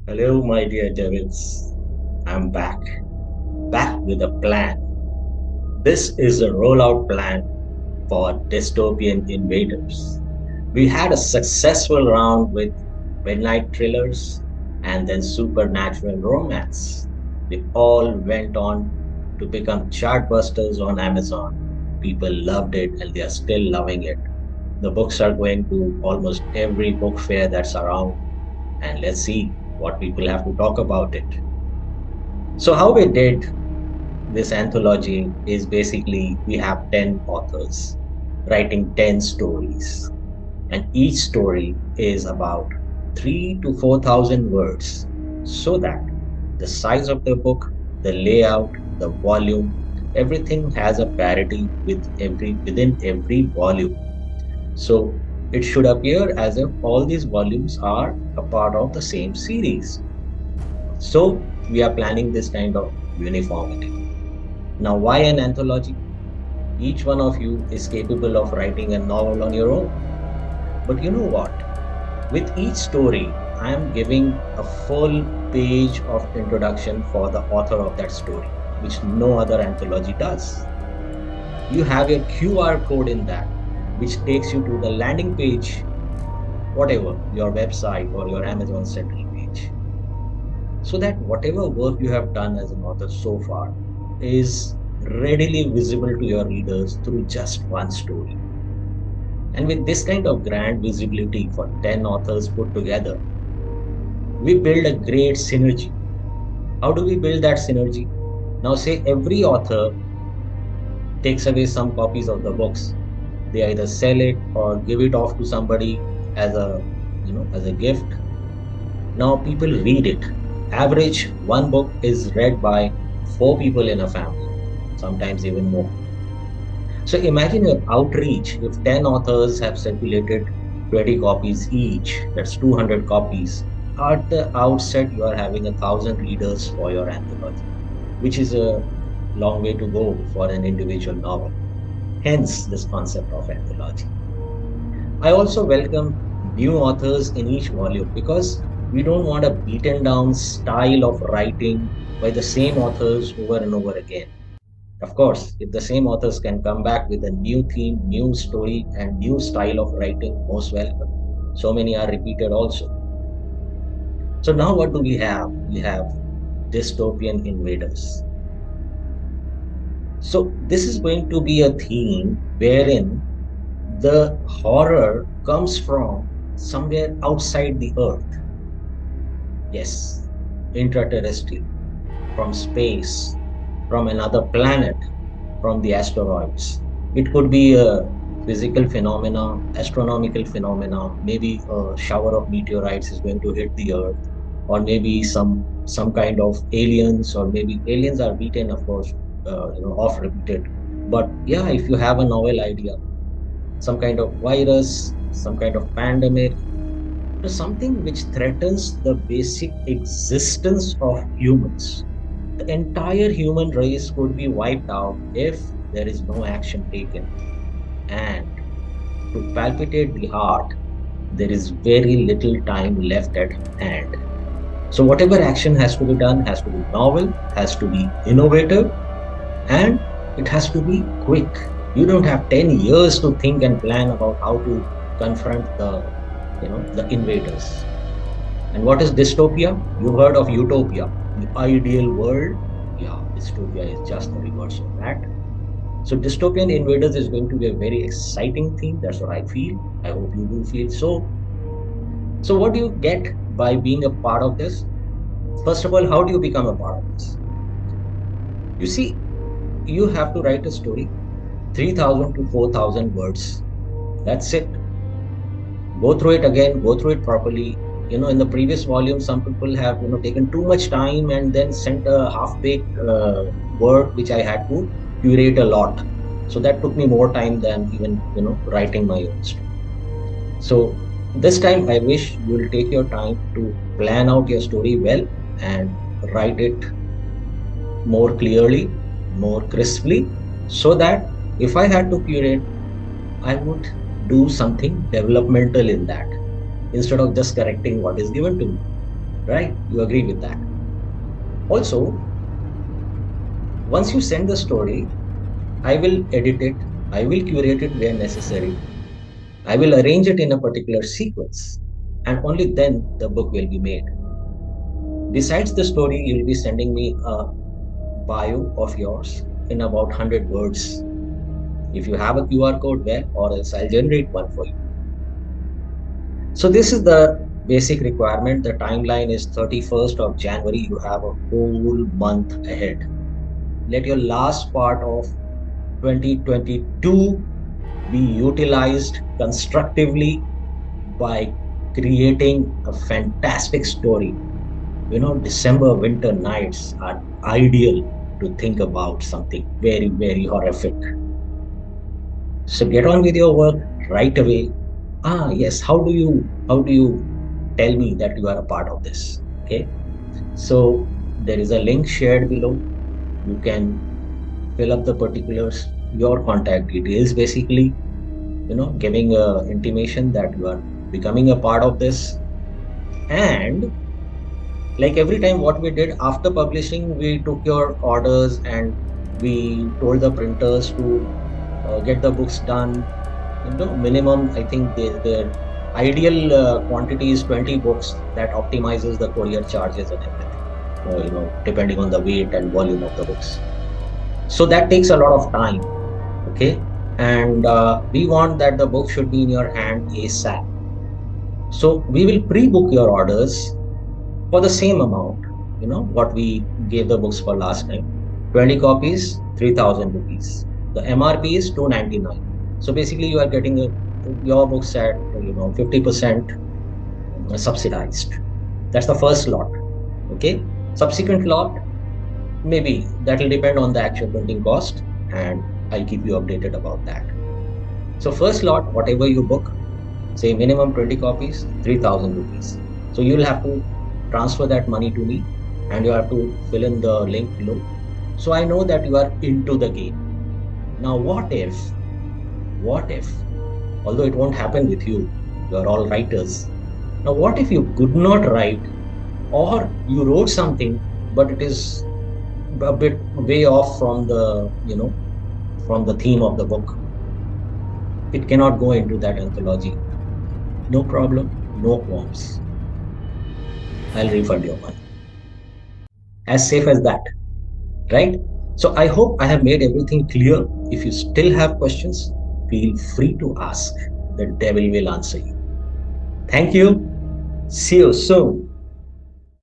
Hello, my dear devils. I'm back with a plan. This is a rollout plan for Dystopian Invaders. We had a successful round with midnight thrillers and then supernatural romance. They all went on to become chartbusters on Amazon. People loved it and they are still loving it. The books are going to almost every book fair that's around, and let's see what people have to talk about it. So, how we did this anthology is basically we have 10 authors writing 10 stories, and each story is about 3 to 4,000 words, so that the size of the book, the layout, the volume, everything has a parity within every volume. So it should appear as if all these volumes are a part of the same series. So we are planning this kind of uniformity. Now, why an anthology? Each one of you is capable of writing a novel on your own. But you know what? With each story, I am giving a full page of introduction for the author of that story, which no other anthology does. You have your QR code in that, which takes you to the landing page, whatever, your website or your Amazon Central page. So that whatever work you have done as an author so far is readily visible to your readers through just one story. And with this kind of grand visibility for 10 authors put together, we build a great synergy. How do we build that synergy? Now, say every author takes away some copies of the books. They either sell it or give it off to somebody as a gift. Now people read it. Average one book is read by four people in a family, sometimes even more. So imagine your outreach if 10 authors have circulated 20 copies each, that's 200 copies. At the outset, you are having 1,000 readers for your anthology, which is a long way to go for an individual novel. Hence, this concept of anthology. I also welcome new authors in each volume because we don't want a beaten down style of writing by the same authors over and over again. Of course, if the same authors can come back with a new theme, new story, and new style of writing, most welcome. So many are repeated also. So now what do we have? We have Dystopian Invaders. So this is going to be a theme wherein the horror comes from somewhere outside the earth. Yes, intraterrestrial, from space, from another planet, from the asteroids. It could be a physical phenomena, astronomical phenomena, maybe a shower of meteorites is going to hit the earth, or maybe some kind of aliens, or maybe aliens are beaten, of course, off repeated. But yeah, if you have a novel idea, some kind of virus, some kind of pandemic, something which threatens the basic existence of humans. The entire human race could be wiped out if there is no action taken. And to palpitate the heart, there is very little time left at hand. So, whatever action has to be done has to be novel, has to be innovative, and it has to be quick. You don't have 10 years to think and plan about how to confront the invaders. And what is dystopia? You heard of utopia, the ideal world. Yeah, dystopia is just the reverse of that. So dystopian invaders is going to be a very exciting thing. That's what I feel. I hope you do feel so. So what do you get by being a part of this? First of all, how do you become a part of this? You see, you have to write a story, 3,000 to 4,000 words. That's it. Go through it again, go through it properly. In the previous volume, some people have taken too much time and then sent a half-baked work which I had to curate a lot. So that took me more time than even writing my own story. So this time I wish you will take your time to plan out your story well and write it more clearly, more crisply, so that if I had to curate, I would do something developmental in that instead of just correcting what is given to me. right? You agree with that. Also, once you send the story, I will edit it, I will curate it where necessary, I will arrange it in a particular sequence, and only then the book will be made. Besides the story, you will be sending me a bio of yours in about 100 words. If you have a QR code, well, or else I'll generate one for you. So this is the basic requirement. The timeline is 31st of January. You have a whole month ahead. Let your last part of 2022 be utilized constructively by creating a fantastic story. You know, December winter nights are ideal to think about something very, very horrific. So get on with your work right away. Ah, yes. How do you tell me that you are a part of this? Okay. So there is a link shared below. You can fill up the particulars, your contact details, basically, giving a intimation that you are becoming a part of this. And like every time, what we did after publishing, we took your orders and we told the printers to get the books done. Minimum, I think their ideal quantity is 20 books. That optimizes the courier charges and everything, depending on the weight and volume of the books. So that takes a lot of time. Okay. And we want that the book should be in your hand ASAP. So we will pre-book your orders for the same amount, what we gave the books for last time. 20 copies, 3,000 rupees. The MRP is 299. So basically, you are getting your books at 50% subsidized. That's the first lot. Okay. Subsequent lot, maybe that will depend on the actual printing cost, and I'll keep you updated about that. So first lot, whatever you book, say minimum 20 copies, 3,000 rupees. So you'll have to transfer that money to me, and you have to fill in the link below. So I know that you are into the game. Now, what if, although it won't happen with you, you are all writers. Now, what if you could not write, or you wrote something, but it is a bit way off from from the theme of the book? It cannot go into that anthology. No problem, no qualms. I'll refund your money. As safe as that, right? So I hope I have made everything clear. If you still have questions, feel free to ask. The devil will answer you. Thank you. See you soon.